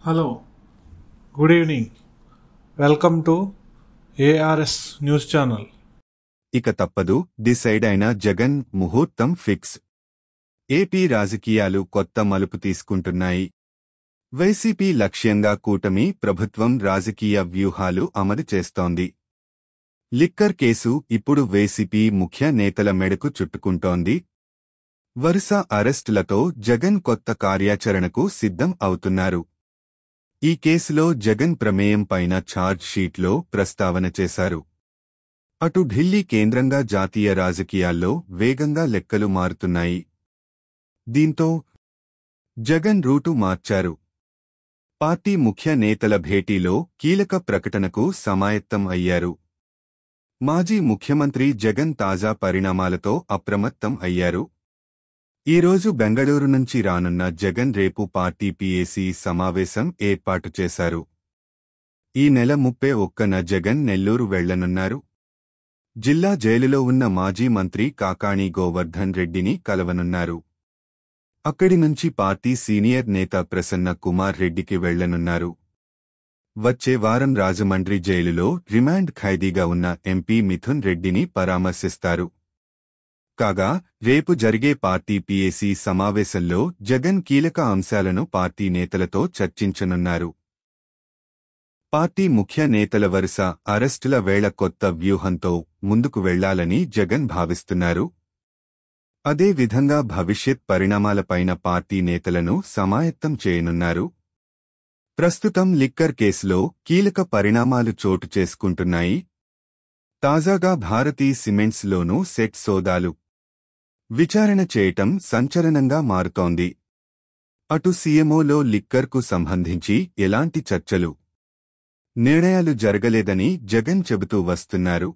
Hello, good evening. Welcome to ARS News Channel. ఇక తప్పదు decide అయిన జగన్ ముహూర్తం ఫిక్స్. ఏపీ రాజకీయాలు కొత్త మలుపు తీసుకుంటున్నాయి. వైసీపీ లక్ష్యంగా కూటమి ప్రభుత్వం రాజకీయ వ్యూహాలు అమలు చేస్తోంది. లిక్కర్ కేసు ఇప్పుడు వైసీపీ ముఖ్య నేతల మెడకు చుట్టుకుంటోంది. వరుస అరెస్టులతో జగన్ కొత్త కార్యాచరణకు సిద్ధం అవుతున్నారు. ఈ కేసులో జగన్ ప్రమేయం పైన ఛార్జ్ షీట్లో ప్రస్తావన చేశారు. అటు ఢిల్లీ కేంద్రంగా జాతీయ రాజకీయాల్లో వేగంగా లెక్కలు మారుతున్నాయి. దీంతో జగన్ రూటు మార్చారు. పార్టీ ముఖ్య నేతల భేటీలో కీలక ప్రకటనకు సమాయత్తం అయ్యారు. మాజీ ముఖ్యమంత్రి జగన్ తాజా పరిణామాలతో అప్రమత్తం అయ్యారు. ఈరోజు బెంగళూరు నుంచి రానున్న జగన్ రేపు పార్టీ పీఏసీ సమావేశం ఏర్పాటు చేశారు. ఈ నెల 31న జగన్ నెల్లూరు వెళ్లనున్నారు. జిల్లా జైలులో ఉన్న మాజీ మంత్రి కాకాణి గోవర్ధన్ రెడ్డిని కలవనున్నారు. అక్కడి నుంచి పార్టీ సీనియర్ నేత ప్రసన్న కుమార్ రెడ్డికి వెళ్లనున్నారు. వచ్చే వారం రాజమండ్రి జైలులో రిమాండ్ ఖైదీగా ఉన్న ఎంపీ మిథున్ రెడ్డిని పరామర్శిస్తారు. కాగా రేపు జరిగే పార్టీ పీఏసీ సమావేశంలో జగన్ కీలక అంశాలను పార్టీ నేతలతో చర్చించనున్నారు. పార్టీ ముఖ్య నేతల వరుస అరెస్టుల వేళ కొత్త వ్యూహంతో ముందుకు వెళ్లాలని జగన్ భావిస్తున్నారు. అదే విధంగా భవిష్యత్ పరిణామాలపైన పార్టీ నేతలను సమాయత్తం చేయనున్నారు. ప్రస్తుతం లిక్కర్ కేసులో కీలక పరిణామాలు చోటు చేసుకుంటున్నాయి. తాజాగా భారతీ సిమెంట్స్లోనూ సెట్ సోదాలు విచారణ చేయటం సంచలనంగా మారుతోంది. అటు సీఎంఓలో లిక్కర్కు సంబంధించి ఎలాంటి చర్చలు, నిర్ణయాలు జరగలేదని జగన్ చెబుతూ వస్తున్నారు.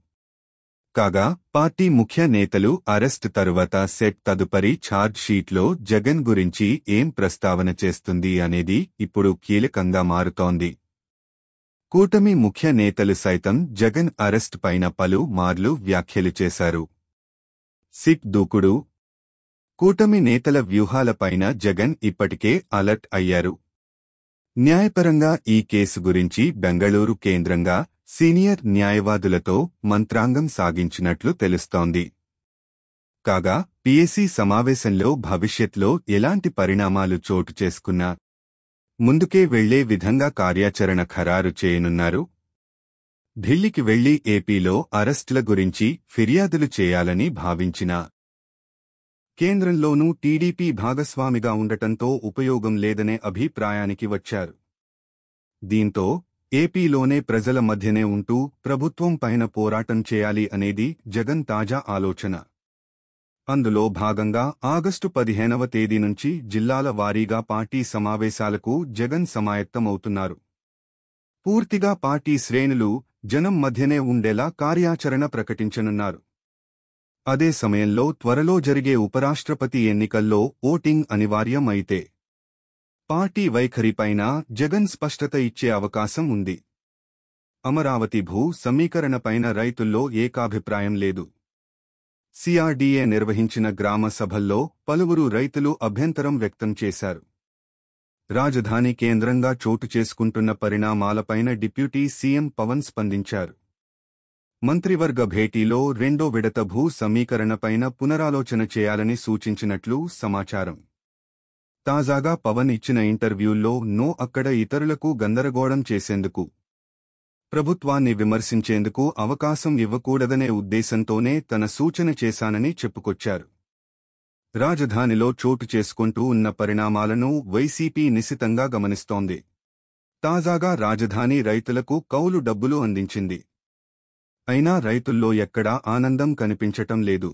కాగా పార్టీ ముఖ్య నేతలు అరెస్ట్ తరువాత సెట్ తదుపరి ఛార్జ్ షీట్లో జగన్ గురించి ఏం ప్రస్తావన చేస్తుంది అనేది ఇప్పుడు కీలకంగా మారుతోంది. కూటమి ముఖ్య నేతలు సైతం జగన్ అరెస్ట్ పైన పలు మార్లు వ్యాఖ్యలు చేశారు. సిట్ దూకుడు, కూటమి నేతల వ్యూహాలపైన జగన్ ఇప్పటికే అలర్ట్ అయ్యారు. న్యాయపరంగా ఈ కేసు గురించి బెంగళూరు కేంద్రంగా సీనియర్ న్యాయవాదులతో మంత్రాంగం సాగించినట్లు తెలుస్తోంది. కాగా పీఏసీ సమావేశంలో భవిష్యత్లో ఎలాంటి పరిణామాలు చోటు చేసుకున్నా ముందుకే వెళ్లే విధంగా కార్యాచరణ ఖరారు చేయనున్నారు. ఢిల్లీకి వెళ్లి ఏపీలో అరెస్టుల గురించి ఫిర్యాదులు చేయాలని భావించిన కేంద్రంలోనూ టీడీపీ భాగస్వామిగా ఉండటంతో ఉపయోగం లేదనే అభిప్రాయానికి వచ్చారు. దీంతో ఏపీలోనే ప్రజల మధ్యనే ఉంటూ ప్రభుత్వం పైన పోరాటం చేయాలి అనేది జగన్ తాజా ఆలోచన. అందులో భాగంగా ఆగస్టు 15వ తేదీ నుంచి జిల్లాల వారీగా పార్టీ సమావేశాలకు జగన్ సమాయత్తమవుతున్నారు. పూర్తిగా పార్టీ శ్రేణులు జనం మధ్యనే ఉండేలా కార్యాచరణ ప్రకటించనున్నారు. అదే సమయంలో త్వరలో జరిగే ఉపరాష్ట్రపతి ఎన్నికల్లో ఓటింగ్ అనివార్యం అయితే పార్టీ వైఖరిపైన జగన్ స్పష్టత ఇచ్చే అవకాశం ఉంది. అమరావతి భూ సమీకరణపైన రైతుల్లో ఏకాభిప్రాయం లేదు. సిఆర్డీఏ నిర్వహించిన గ్రామ సభల్లో పలువురు రైతులు అభ్యంతరం వ్యక్తం చేశారు. రాజధాని కేంద్రంగా చోటు చేసుకుంటున్న పరిణామాలపైన డిప్యూటీ సీఎం పవన్ స్పందించారు. మంత్రివర్గ భేటీలో రెండో విడత భూ సమీకరణపైన పునరాలోచన చేయాలని సూచించినట్లు సమాచారం. తాజాగా పవన్ ఇచ్చిన ఇంటర్వ్యూల్లో అక్కడ ఇతరులకు గందరగోళం చేసేందుకు, ప్రభుత్వాన్ని విమర్శించేందుకు అవకాశం ఇవ్వకూడదనే ఉద్దేశంతోనే తన సూచన చేశానని చెప్పుకొచ్చారు. రాజధానిలో చోటు చేసుకుంటూ ఉన్న పరిణామాలను వైసీపీ నిశితంగా గమనిస్తోంది. తాజాగా రాజధాని రైతులకు కౌలు డబ్బులు అందించింది. అయినా రైతుల్లో ఎక్కడా ఆనందం కనిపించటం లేదు.